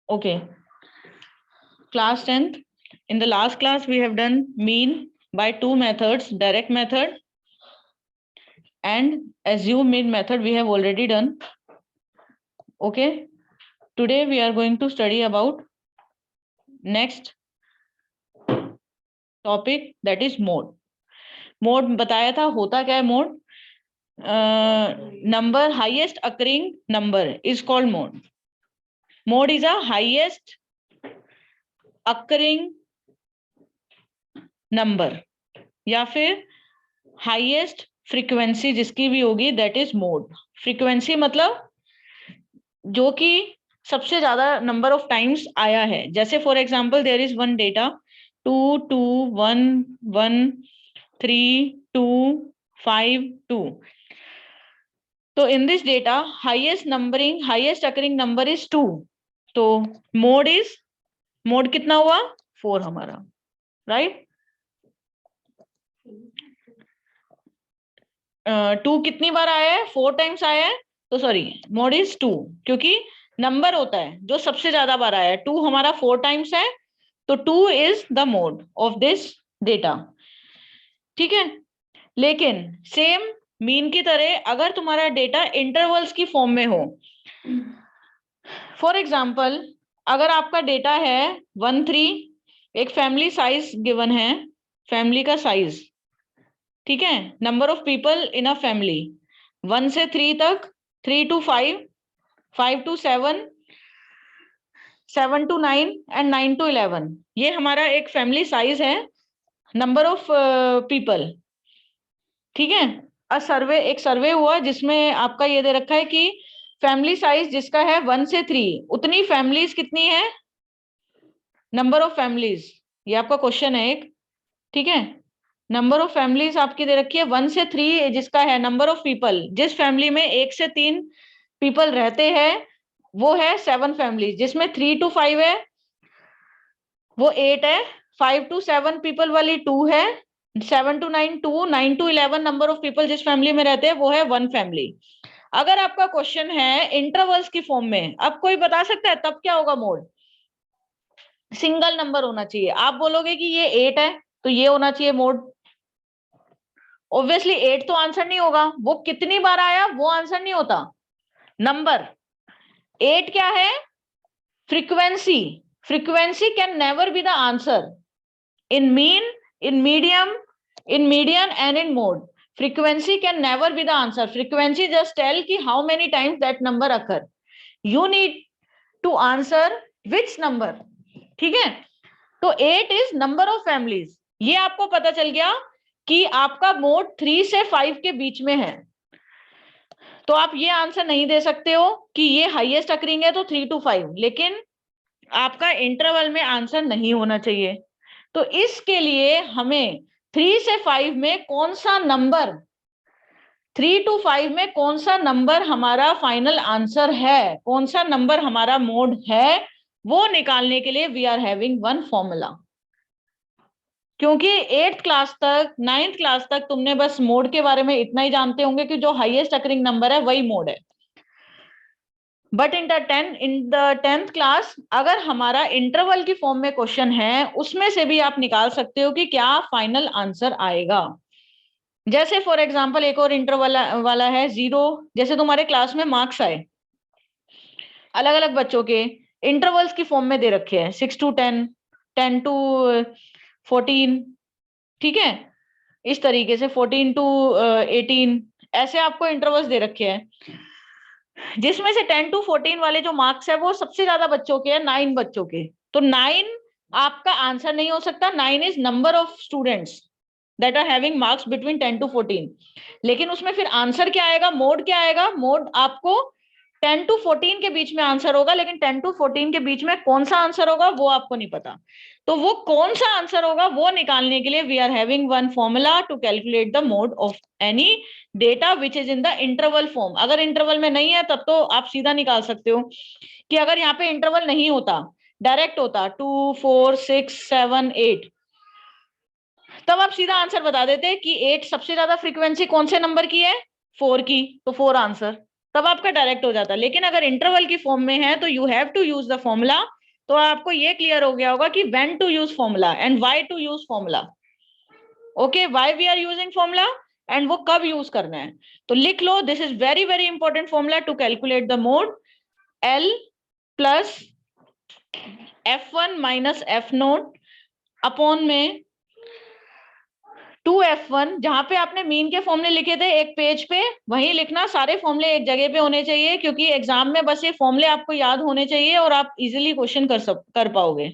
Okay. Class 10th. In the last class, we have done mean by two methods, direct method and assume mean method we have already done. Okay. Today we are going to study about next topic, that is mode. Mode बताया था, होता क्या है mode? Number highest occurring number is called mode. Mode is a highest occurring number या फिर highest frequency जिसकी भी होगी, दैट इज मोड. फ्रीक्वेंसी मतलब जो कि सबसे ज्यादा नंबर ऑफ टाइम्स आया है. जैसे for example there is one data 2 2 1 1 3 2 5 2. तो in this data highest occurring number is 2. तो मोड कितना हुआ? 4 हमारा, राइट. 2 कितनी बार आया है? 4 टाइम्स आया है. तो सॉरी, मोड इज 2 क्योंकि नंबर होता है जो सबसे ज्यादा बार आया है. 2 हमारा 4 टाइम्स है, तो 2 is the mode of this data. ठीक है. लेकिन सेम मीन की तरह अगर तुम्हारा डेटा इंटरवल्स की फॉर्म में हो, फॉर एग्जाम्पल अगर आपका डेटा है 1 3, एक फैमिली साइज गिवन है, फैमिली का साइज, ठीक है, number of people in a family 1 से 3 तक, 3 to 5, 5 to 7, 7 to 9 and 9 to 11. ये हमारा एक फैमिली साइज है, नंबर ऑफ पीपल. ठीक है. एक सर्वे हुआ जिसमें आपका ये दे रखा है कि फैमिली साइज जिसका है 1 से 3, उतनी फैमिलीज कितनी है? नंबर ऑफ फैमिलीज, ये आपका क्वेश्चन है एक. ठीक है. नंबर ऑफ फैमिलीज आपकी दे रखी है 1 से 3, जिसका है नंबर ऑफ पीपल, जिस फैमिली में 1 से 3 पीपल रहते हैं वो है 7 फैमिलीज. जिसमें 3 to 5 है वो 8 है, 5 to 7 पीपल वाली 2 है, 7 to 9 2, 9 to 11 number of people जिस फैमिली में रहते हैं वो है 1 फैमिली. अगर आपका क्वेश्चन है इंटरवल्स की फॉर्म में, अब कोई बता सकता है तब क्या होगा? मोड सिंगल नंबर होना चाहिए. आप बोलोगे कि ये 8 है तो ये होना चाहिए मोड. ऑब्वियसली 8 तो आंसर नहीं होगा, वो कितनी बार आया वो आंसर नहीं होता. नंबर 8 क्या है? Frequency. Frequency can never be the answer in mean, in median and in mode. Frequency can never be the answer. Frequency just tell ki how many times that number occur. You need to answer which number. ठीक है. तो 8 is number of families. ये आपको पता चल गया कि आपका मोड 3 से 5 के बीच में है. तो आप ये आंसर नहीं दे सकते हो कि ये हाईएस्ट अकरिंग है तो 3 to 5, लेकिन आपका इंटरवल में आंसर नहीं होना चाहिए. तो इसके लिए हमें 3 से 5 में कौन सा नंबर, 3 to 5 में कौन सा नंबर हमारा फाइनल आंसर है, कौन सा नंबर हमारा मोड है, वो निकालने के लिए we are having one formula. क्योंकि 8th क्लास तक, 9th क्लास तक तुमने बस मोड के बारे में इतना ही जानते होंगे कि जो हाईएस्ट अकरिंग नंबर है वही मोड है. But in the 10th class अगर हमारा इंटरवल की फॉर्म में क्वेश्चन है, उसमें से भी आप निकाल सकते हो कि क्या फाइनल आंसर आएगा. जैसे फॉर एग्जांपल एक और इंटरवल वाला है 0. जैसे तुम्हारे क्लास में मार्क्स आए अलग अलग बच्चों के, इंटरवल्स की फॉर्म में दे रखे हैं 6 to 10, 10 to 14. ठीक है. इस तरीके से 14 to 18 ऐसे आपको इंटरवल्स दे रखे हैं, जिसमें से 10 to 14 वाले जो मार्क्स है वो सबसे ज्यादा बच्चों के हैं, 9 बच्चों के. तो 9 आपका आंसर नहीं हो सकता. 9 is number of students that are having marks between 10 to 14. लेकिन उसमें फिर आंसर क्या आएगा? मोड क्या आएगा? मोड आपको 10 to 14 के बीच में आंसर होगा, लेकिन 10 to 14 के बीच में कौन सा आंसर होगा वो आपको नहीं पता. तो वो कौन सा आंसर होगा वो निकालने के लिए we are having one formula to calculate the mode of any data which is in the interval form. अगर इंटरवल में नहीं है तब तो आप सीधा निकाल सकते हो कि अगर यहाँ पे इंटरवल नहीं होता, डायरेक्ट होता 2 4 6 7 8, तब आप सीधा आंसर बता देते कि 8 सबसे ज्यादा फ्रीक्वेंसी कौन से नंबर की है? 4 की, तो 4 आंसर. तब आपका डायरेक्ट हो जाता। लेकिन अगर इंटरवल की फॉर्म में है तो you have to use the formula. तो आपको ये क्लियर हो गया होगा कि when to use formula and why to use formula. Okay, why we are using formula and वो कब यूज करना है। तो लिख लो, this is very very important formula to calculate the mode. L plus F1 minus F naught upon में 2F1। जहां पे आपने मीन के फॉर्मूले लिखे थे एक पेज पे, वहीं लिखना। सारे फॉर्मूले एक जगह पे होने चाहिए, क्योंकि एग्जाम में बस ये फॉर्मूले आपको याद होने चाहिए और आप इजीली क्वेश्चन कर पाओगे,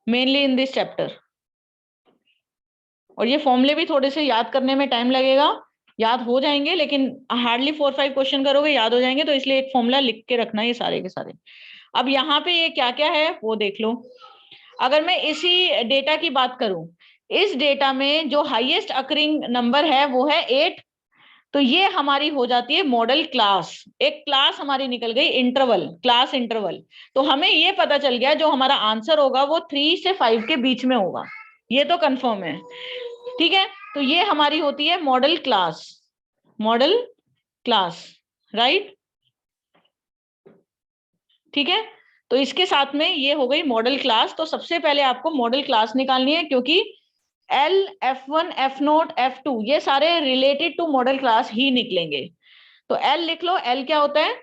मेनली इन दिस चैप्टर। और ये फॉर्मूले भी थोड़े से याद करने में टाइम लगेगा, याद हो जाएंगे लेकिन हार्डली 4-5 क्वेश्चन करोगे याद हो जाएंगे। तो इसलिए एक फॉर्मूला लिख के रखना ये सारे के सारे। अब यहाँ पे ये क्या क्या है वो देख लो। अगर मैं इसी डेटा की बात करूं, इस डेटा में जो हाईएस्ट अकरिंग नंबर है वो है 8। तो ये हमारी हो जाती है मॉडल क्लास। एक क्लास हमारी निकल गई, इंटरवल, क्लास इंटरवल। तो हमें ये पता चल गया जो हमारा आंसर होगा वो 3 से 5 के बीच में होगा, ये तो कंफर्म है। ठीक है, तो ये हमारी होती है modal class. Modal class, right. ठीक है, तो इसके साथ में ये हो गई मॉडल क्लास। तो सबसे पहले आपको मॉडल क्लास निकालनी है, क्योंकि L, F1, F note, F2 ये सारे रिलेटेड टू मॉडल क्लास ही निकलेंगे। तो L लिख लो। L क्या होता है?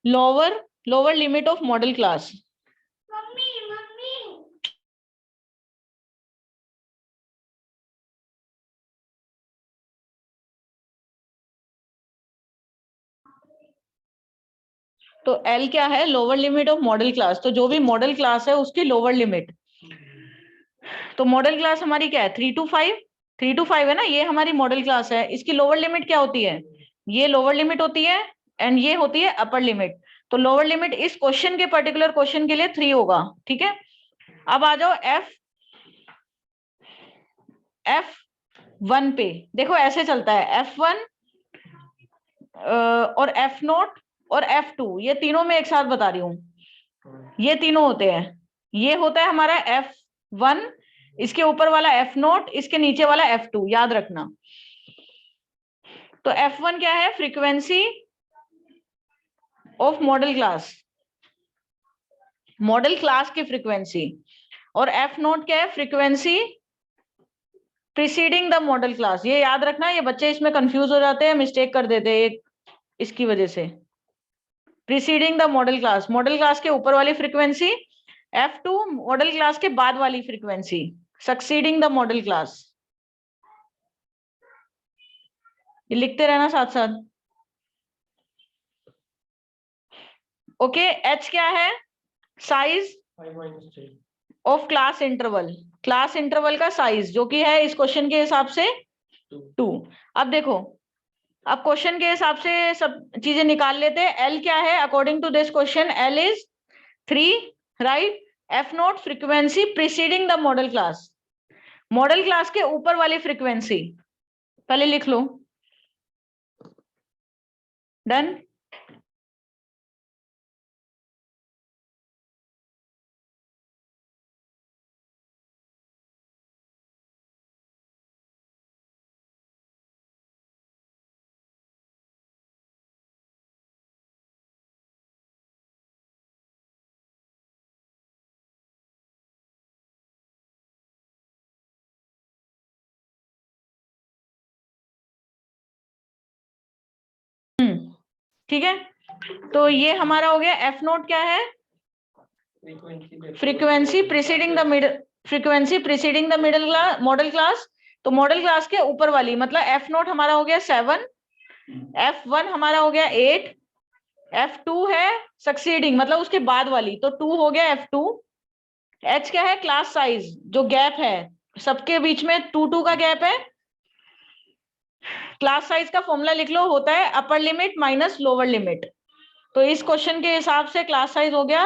Lower limit of model class. तो L क्या है? Lower limit of model class. तो जो भी मॉडल क्लास है उसकी लोअर लिमिट। तो मॉडल क्लास हमारी क्या है? 3 to 5। 3 to 5 है ना, ये हमारी मॉडल क्लास है। इसकी लोअर लिमिट क्या होती है? ये लोअर लिमिट होती है एंड ये होती है अपर लिमिट। तो लोअर लिमिट इस क्वेश्चन के पर्टिकुलर क्वेश्चन के लिए 3 होगा। ठीक है, अब आ जाओ F1 पे। देखो ऐसे चलता है, F1 और F नोट और F2, ये तीनों में एक साथ बता रही हूँ। ये तीनों होते हैं। ये होता है हमारा F1, इसके ऊपर वाला F नोट, इसके नीचे वाला F2, याद रखना। तो F1 क्या है? Frequency of model class, modal class की फ्रीक्वेंसी। और F नोट क्या है? Frequency preceding the modal class. ये याद रखना, ये बच्चे इसमें कंफ्यूज हो जाते हैं, मिस्टेक कर देते हैं इसकी वजह से। प्रीसीडिंग द मॉडल क्लास के ऊपर वाली फ्रीक्वेंसी। F2 मॉडल क्लास के बाद वाली frequency, succeeding the modal class. ये लिखते रहना साथ साथ। ओके, H क्या है? Size of class interval. Class interval का साइज जो कि है इस क्वेश्चन के हिसाब से 2। अब देखो, अब क्वेश्चन के हिसाब से सब चीजें निकाल लेते हैं। L क्या है according to this question? L is 3, right. F naught frequency preceding the modal class, modal class के ऊपर वाली फ्रीक्वेंसी पहले लिख लो। डन। ठीक है, तो ये हमारा हो गया। F नोट क्या है? Frequency preceding the middle, frequency preceding the middle class, modal class. तो मॉडल क्लास के ऊपर वाली, मतलब F नोट हमारा हो गया 7, F1 हमारा हो गया 8, F2 है सक्सीडिंग मतलब उसके बाद वाली, तो 2 हो गया F2। H क्या है? क्लास साइज, जो गैप है सबके बीच में 2-2 का गैप है। क्लास साइज का फॉर्मूला लिख लो, होता है अपर लिमिट माइनस लोअर लिमिट। तो इस क्वेश्चन के हिसाब से क्लास साइज हो गया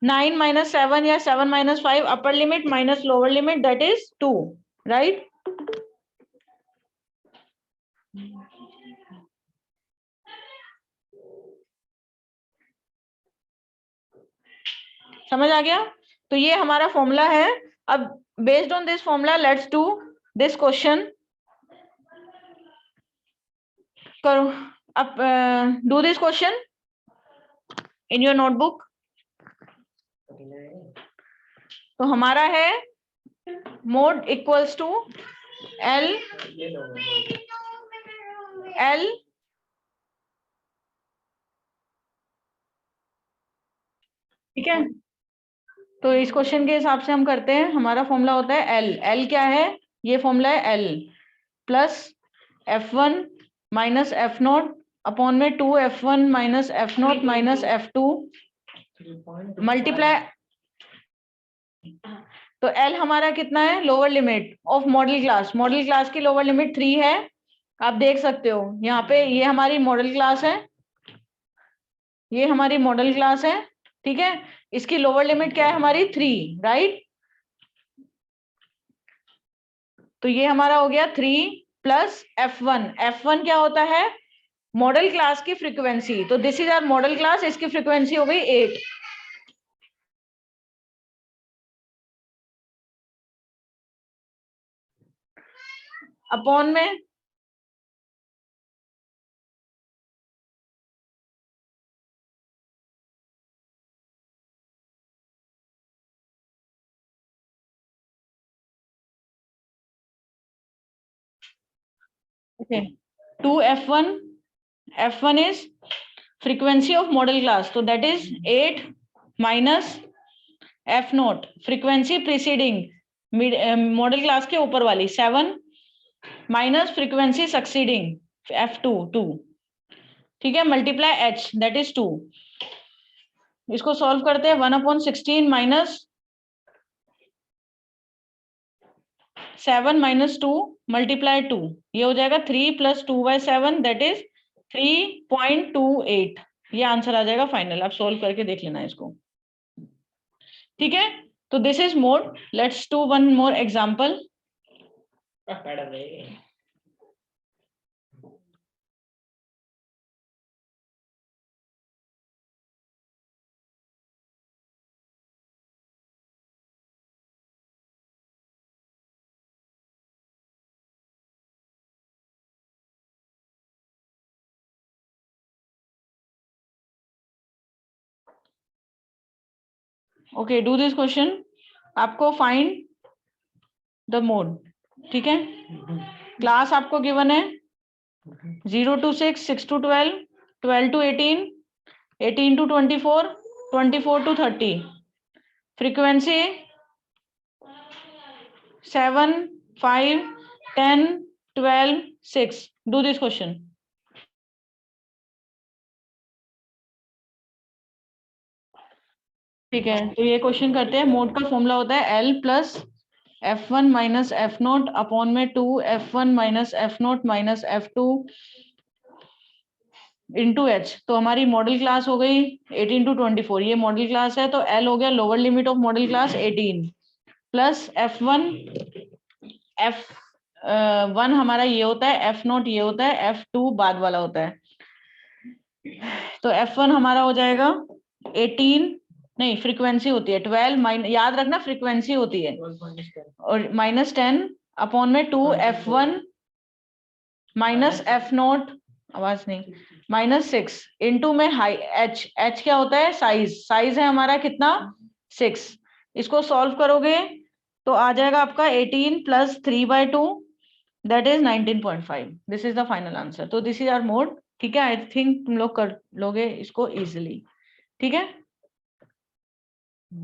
9 - 7 या 7 - 5, upper limit minus lower limit, that is 2, right. समझ आ गया? तो ये हमारा फॉर्मूला है। अब based on this formula let's do this question. करो, अब do this question in your notebook. तो हमारा है mode equals to L L ठीक है। तो इस क्वेश्चन के हिसाब से हम करते हैं, हमारा फॉर्मूला होता है एल। एल क्या है? ये फॉर्मूला है L plus F1 minus F not upon में 2F1 minus F not minus F2 multiply. तो एल हमारा कितना है? Lower limit of model class. Modal class की लोअर लिमिट 3 है, आप देख सकते हो यहाँ पे। ये हमारी मॉडल क्लास है, ये हमारी मॉडल क्लास है, ठीक है। इसकी लोअर लिमिट क्या है? हमारी 3, राइट। तो ये हमारा हो गया 3 प्लस F1। F1 क्या होता है? मॉडल क्लास की फ्रीक्वेंसी। तो this is our modal class, इसकी फ्रीक्वेंसी हो गई 8 अपॉन में okay 2F1। F1 is frequency of model class, so that is 8 minus F naught frequency preceding model class के ऊपर वाली 7 माइनस फ्रीक्वेंसी सक्सीडिंग F2 2, ठीक है, मल्टीप्लाई H दैट इज 2। इसको सॉल्व करते हैं 1/16 माइनस 7 माइनस 2 मल्टीप्लाई 2, ये हो जाएगा 3 प्लस 2/7 दैट इज 3.28। ये आंसर आ जाएगा फाइनल। आप सोल्व करके देख लेना इसको, ठीक है। तो this is mode. Let's do one more example. Okay do this question. आपको फाइंड द मोड, ठीक है। क्लास आपको गिवन है 0 to 6, 6 to 12, 12 to 18, 18 to 24, 24 to 30। Frequency 7, 5, 10, 12, 6। Do this question. ठीक है, तो ये क्वेश्चन करते हैं। मोड का फॉर्मूला होता है L plus F1 minus F note upon में 2F1 minus F note minus F2 into H. तो हमारी मॉडल क्लास हो गई 18 to 24, ये मॉडल क्लास है, तो एल हो गया lower limit of model class 18 plus F1 F1 हमारा ये होता है, एफ नोट ये होता है, F2 बाद वाला होता है। तो F1 हमारा हो जाएगा 18, नहीं फ्रीक्वेंसी होती है 12 याद रखना फ्रीक्वेंसी होती है, और -10 अपॉन में 2F1 माइनस एफ नोट, आवाज नहीं, -6 इंटू में हाई एच। एच क्या होता है? साइज। साइज है हमारा कितना? 6। इसको सॉल्व करोगे तो आ जाएगा आपका 18 plus 3/2 that is 19.5। This is the final answer. तो दिस इज आवर मोड, ठीक है। आई थिंक तुम लोग कर लोगे इसको इजिली, ठीक है।